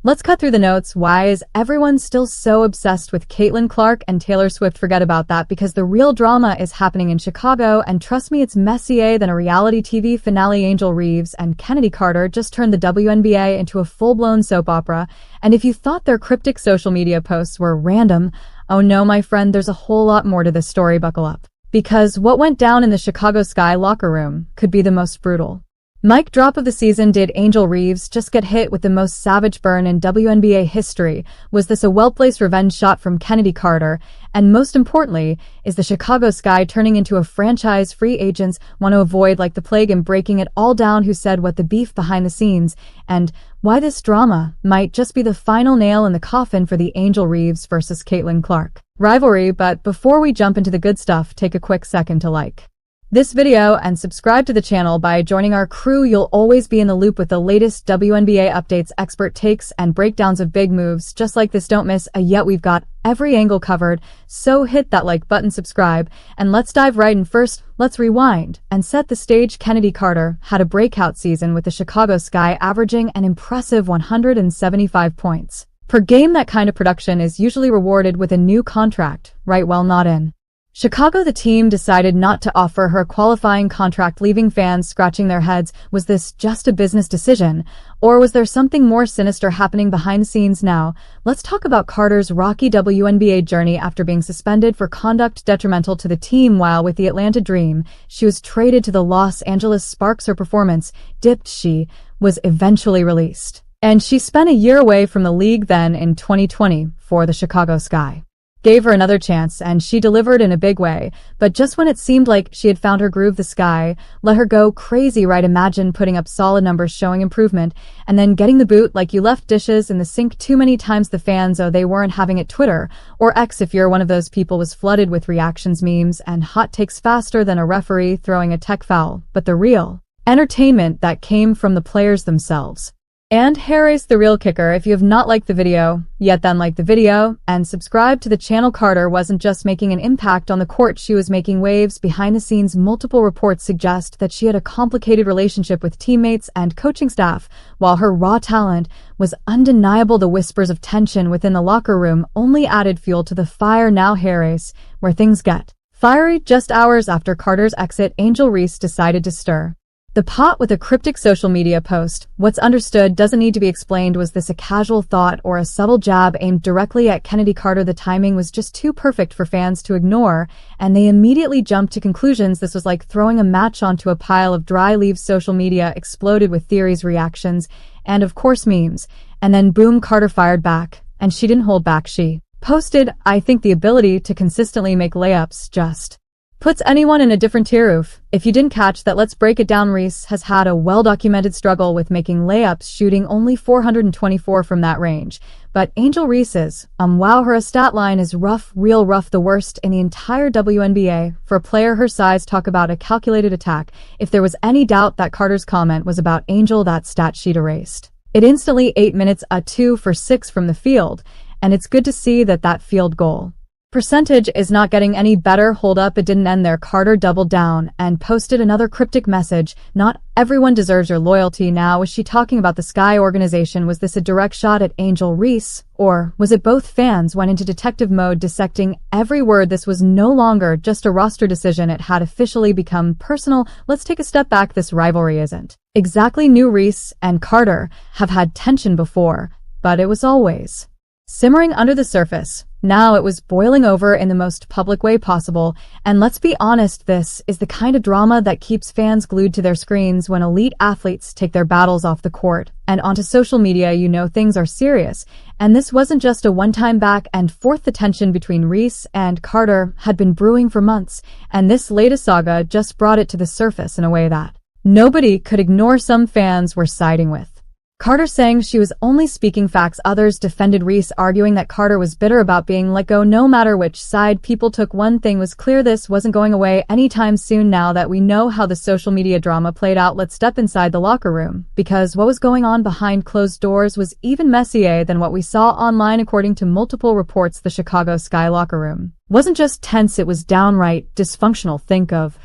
Let's cut through the notes. Why is everyone still so obsessed with Caitlin Clark and Taylor Swift? Forget about that, because the real drama is happening in Chicago, and trust me, it's messier than a reality TV finale. Angel Reese and Chennedy Carter just turned the WNBA into a full-blown soap opera, and if you thought their cryptic social media posts were random, oh no, my friend, there's a whole lot more to this story. Buckle up. Because what went down in the Chicago Sky locker room could be the most brutal. Mic drop of the season. Did Angel Reese just get hit with the most savage burn in WNBA history? Was this a well-placed revenge shot from Chennedy Carter? And most importantly, is the Chicago Sky turning into a franchise free agents want to avoid like the plague? And breaking it all down, who said what, the beef behind the scenes, and why this drama might just be the final nail in the coffin for the Angel Reese versus Caitlin Clark rivalry. But before we jump into the good stuff, take a quick second to like this video and subscribe to the channel. By joining our crew, you'll always be in the loop with the latest WNBA updates, expert takes, and breakdowns of big moves just like this. Don't miss a yet. We've got every angle covered, so hit that like button, subscribe, and let's dive right in. First, let's rewind and set the stage. Chennedy Carter had a breakout season with the Chicago Sky, averaging an impressive 175 points per game. That kind of production is usually rewarded with a new contract, right? Well, not in Chicago. The team decided not to offer her a qualifying contract, leaving fans scratching their heads. Was this just a business decision, or was there something more sinister happening behind the scenes? Now, let's talk about Carter's rocky WNBA journey. After being suspended for conduct detrimental to the team while with the Atlanta Dream, she was traded to the Los Angeles Sparks. Her performance dipped. She was eventually released, and she spent a year away from the league. Then in 2020, for the Chicago Sky gave her another chance, and she delivered in a big way. But just when it seemed like she had found her groove, the Sky let her go crazy, right? Imagine putting up solid numbers showing improvement and then getting the boot like you left dishes in the sink too many times. The fans, oh, they weren't having it. Twitter, or X if you're one of those people, was flooded with reactions, memes, and hot takes faster than a referee throwing a tech foul. But the real entertainment that came from the players themselves. And here's the real kicker. If you have not liked the video yet, then like the video and subscribe to the channel. Carter wasn't just making an impact on the court, she was making waves behind the scenes. Multiple reports suggest that she had a complicated relationship with teammates and coaching staff. While her raw talent was undeniable, the whispers of tension within the locker room only added fuel to the fire. Now here's where things get fiery. Just hours after Carter's exit, Angel Reese decided to stir the pot with a cryptic social media post. What's understood doesn't need to be explained. Was this a casual thought or a subtle jab aimed directly at Chennedy Carter? The timing was just too perfect for fans to ignore, and they immediately jumped to conclusions. This was like throwing a match onto a pile of dry leaves. Social media exploded with theories, reactions, and of course memes. And then boom, Carter fired back, and she didn't hold back. She posted, "I think the ability to consistently make layups just puts anyone in a different tier." Oof. If you didn't catch that, let's break it down. Reese has had a well-documented struggle with making layups, shooting only 424 from that range. But Angel Reese's, wow, her stat line is rough, real rough, the worst in the entire WNBA. For a player her size, talk about a calculated attack. If there was any doubt that Carter's comment was about Angel, that stat sheet erased it instantly. 8 minutes, a 2 for 6 from the field, and it's good to see that field goal percentage is not getting any better. Hold up, it didn't end there. Carter doubled down and posted another cryptic message. "Not everyone deserves your loyalty." Now, was she talking about the Sky organization? Was this a direct shot at Angel Reese, or was it both? Fans went into detective mode, dissecting every word. This was no longer just a roster decision, it had officially become personal. Let's take a step back. This rivalry isn't exactly new. Reese and Carter have had tension before, but it was always simmering under the surface. Now it was boiling over in the most public way possible. And let's be honest, this is the kind of drama that keeps fans glued to their screens. When elite athletes take their battles off the court and onto social media, you know things are serious. And this wasn't just a one-time back and forth. The tension between Reese and Carter had been brewing for months, and this latest saga just brought it to the surface in a way that nobody could ignore. Some fans were siding with Carter, saying she was only speaking facts. Others defended Reese, arguing that Carter was bitter about being let go. No matter which side people took, one thing was clear: this wasn't going away anytime soon. Now that we know how the social media drama played out, let's step inside the locker room, because what was going on behind closed doors was even messier than what we saw online. According to multiple reports, the Chicago Sky locker room wasn't just tense, it was downright dysfunctional. Think of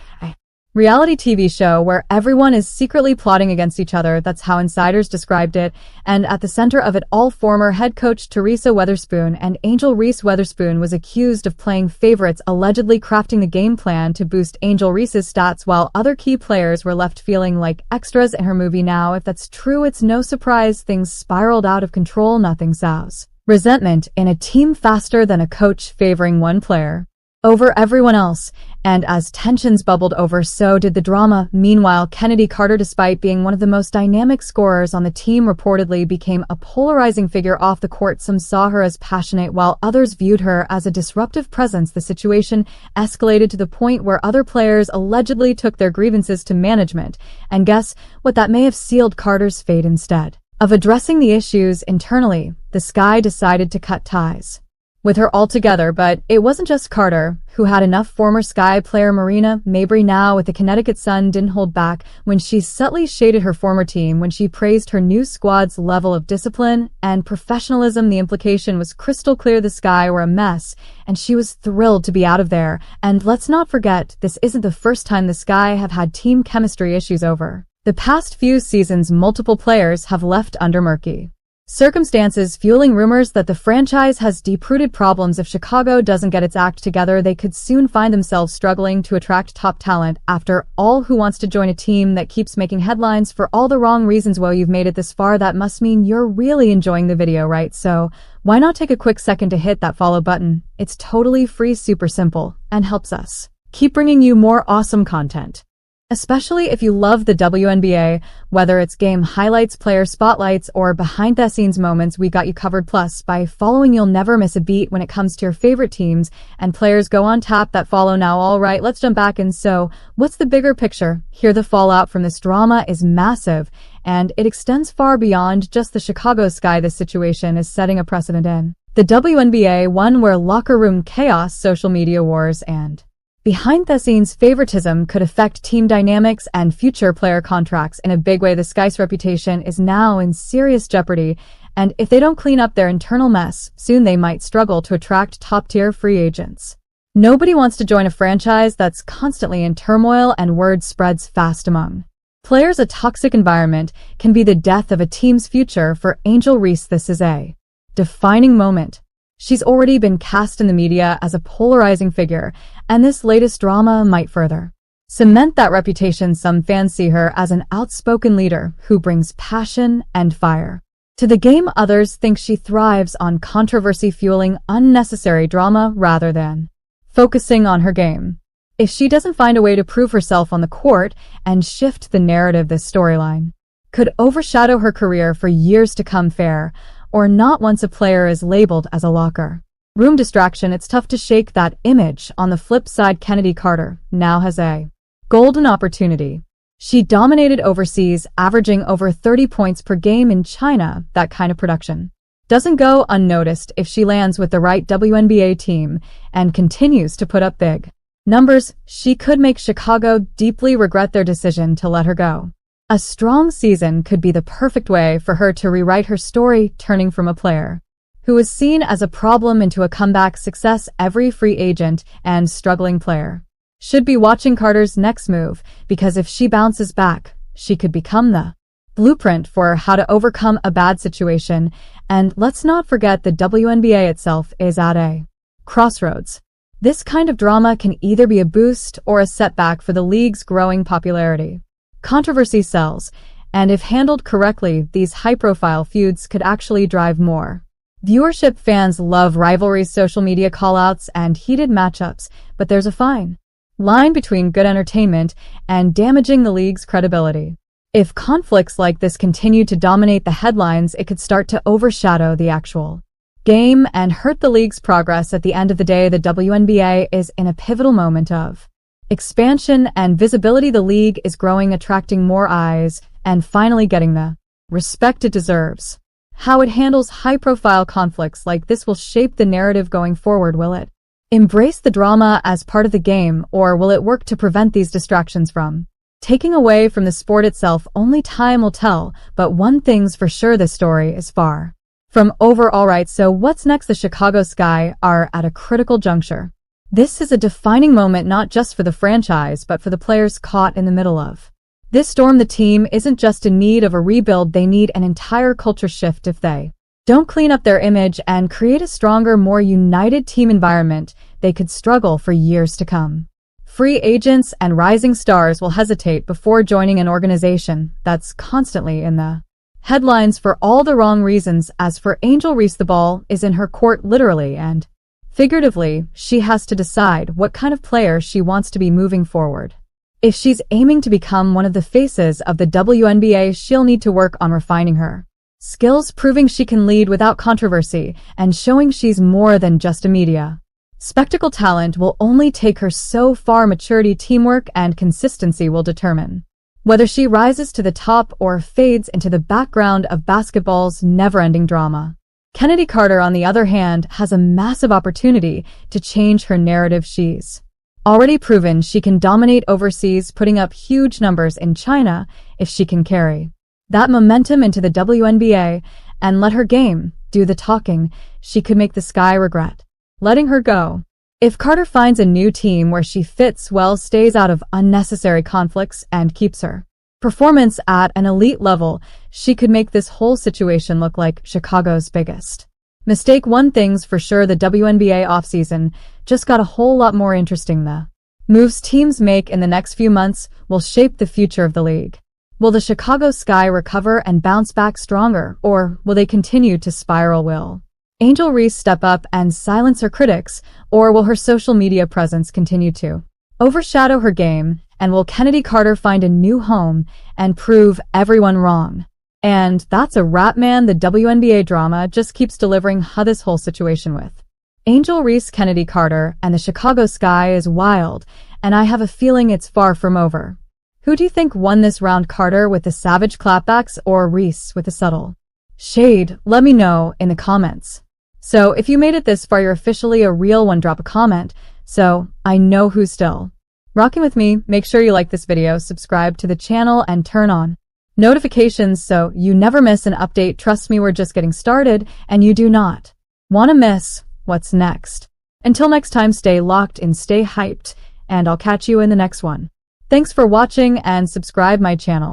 reality TV show where everyone is secretly plotting against each other. That's how insiders described it. And at the center of it all, former head coach Teresa Weatherspoon and Angel Reese Weatherspoon was accused of playing favorites, allegedly crafting the game plan to boost Angel Reese's stats while other key players were left feeling like extras in her movie. Now, if that's true, it's no surprise things spiraled out of control. Nothing sows resentment in a team faster than a coach favoring one player over everyone else, and as tensions bubbled over, so did the drama. Meanwhile, Chennedy Carter, despite being one of the most dynamic scorers on the team, reportedly became a polarizing figure off the court. Some saw her as passionate, while others viewed her as a disruptive presence. The situation escalated to the point where other players allegedly took their grievances to management, and guess what? That may have sealed Carter's fate. Instead of addressing the issues internally, the Sky decided to cut ties with her altogether. But it wasn't just Carter who had enough. Former Sky player Marina Mabrey, now with the Connecticut Sun, didn't hold back when she subtly shaded her former team when she praised her new squad's level of discipline and professionalism. The implication was crystal clear: the Sky were a mess, and she was thrilled to be out of there. And let's not forget, this isn't the first time the Sky have had team chemistry issues. Over the past few seasons, multiple players have left under murky circumstances, fueling rumors that the franchise has deep-rooted problems. If Chicago doesn't get its act together, they could soon find themselves struggling to attract top talent. After all, who wants to join a team that keeps making headlines for all the wrong reasons? Well, you've made it this far. That must mean you're really enjoying the video, right? So why not take a quick second to hit that follow button? It's totally free, super simple, and helps us keep bringing you more awesome content. Especially if you love the WNBA, whether it's game highlights, player spotlights, or behind-the-scenes moments, we got you covered. Plus, by following, you'll never miss a beat when it comes to your favorite teams and players. Go on, tap that follow now. All right, let's jump back in. So, what's the bigger picture? Here, the fallout from this drama is massive, and it extends far beyond just the Chicago Sky. This situation is setting a precedent in the WNBA, one where locker room chaos, social media wars, and behind-the-scenes favoritism could affect team dynamics and future player contracts in a big way. The Sky's reputation is now in serious jeopardy, and if they don't clean up their internal mess, soon they might struggle to attract top-tier free agents. Nobody wants to join a franchise that's constantly in turmoil, and word spreads fast among players. A toxic environment can be the death of a team's future. For Angel Reese, this is a defining moment. She's already been cast in the media as a polarizing figure, and this latest drama might further cement that reputation. Some fans see her as an outspoken leader who brings passion and fire to the game. Others think she thrives on controversy, fueling unnecessary drama rather than focusing on her game. If she doesn't find a way to prove herself on the court and shift the narrative, this storyline could overshadow her career for years to come. Fair or not, once a player is labeled as a locker room distraction, it's tough to shake that image. On the flip side, Chennedy Carter now has a golden opportunity. She dominated overseas, averaging over 30 points per game in China. That kind of production doesn't go unnoticed if she lands with the right WNBA team and continues to put up big numbers. She could make Chicago deeply regret their decision to let her go. A strong season could be the perfect way for her to rewrite her story, turning from a player who was seen as a problem into a comeback success. Every free agent and struggling player should be watching Carter's next move, because if she bounces back, she could become the blueprint for how to overcome a bad situation. And let's not forget, the WNBA itself is at a crossroads. This kind of drama can either be a boost or a setback for the league's growing popularity. Controversy sells, and if handled correctly, these high-profile feuds could actually drive more viewership. Fans love rivalries, social media callouts, and heated matchups, but there's a fine line between good entertainment and damaging the league's credibility. If conflicts like this continue to dominate the headlines, it could start to overshadow the actual game and hurt the league's progress. At the end of the day, the WNBA is in a pivotal moment of expansion and visibility. The league is growing, attracting more eyes, and finally getting the respect it deserves. How it handles high-profile conflicts like this will shape the narrative going forward. Will it embrace the drama as part of the game, or will it work to prevent these distractions from taking away from the sport itself? Only time will tell, but one thing's for sure, this story is far from over. Alright, so what's next? The Chicago Sky are at a critical juncture. This is a defining moment not just for the franchise but for the players caught in the middle of this storm. The team isn't just in need of a rebuild, they need an entire culture shift. If they don't clean up their image and create a stronger, more united team environment, they could struggle for years to come. Free agents and rising stars will hesitate before joining an organization that's constantly in the headlines for all the wrong reasons. As for Angel Reese, the ball is in her court literally and figuratively. She has to decide what kind of player she wants to be moving forward. If she's aiming to become one of the faces of the WNBA, she'll need to work on refining her skills, proving she can lead without controversy, and showing she's more than just a media spectacle. Talent will only take her so far. Maturity, teamwork, and consistency will determine whether she rises to the top or fades into the background of basketball's never-ending drama. Chennedy Carter, on the other hand, has a massive opportunity to change her narrative. She's already proven she can dominate overseas, putting up huge numbers in China. If she can carry that momentum into the WNBA and let her game do the talking, she could make the Sky regret letting her go. If Carter finds a new team where she fits well, stays out of unnecessary conflicts, and keeps her performance at an elite level, she could make this whole situation look like Chicago's biggest mistake. One thing's for sure, the WNBA offseason just got a whole lot more interesting. The moves teams make in the next few months will shape the future of the league. Will the Chicago Sky recover and bounce back stronger, or will they continue to spiral? Will Angel Reese step up and silence her critics, or will her social media presence continue to overshadow her game? And will Chennedy Carter find a new home and prove everyone wrong? And that's a wrap, man. The WNBA drama just keeps delivering. How this whole situation with Angel Reese, Chennedy Carter, and the Chicago Sky is wild, and I have a feeling it's far from over. Who do you think won this round, Carter with the savage clapbacks or Reese with the subtle shade? Let me know in the comments. So if you made it this far, you're officially a real one. Drop a comment so I know who's still rocking with me. Make sure you like this video, subscribe to the channel, and turn on notifications so you never miss an update. Trust me, we're just getting started, and you do not want to miss what's next. Until next time, stay locked in, stay hyped, and I'll catch you in the next one. Thanks for watching and subscribe my channel.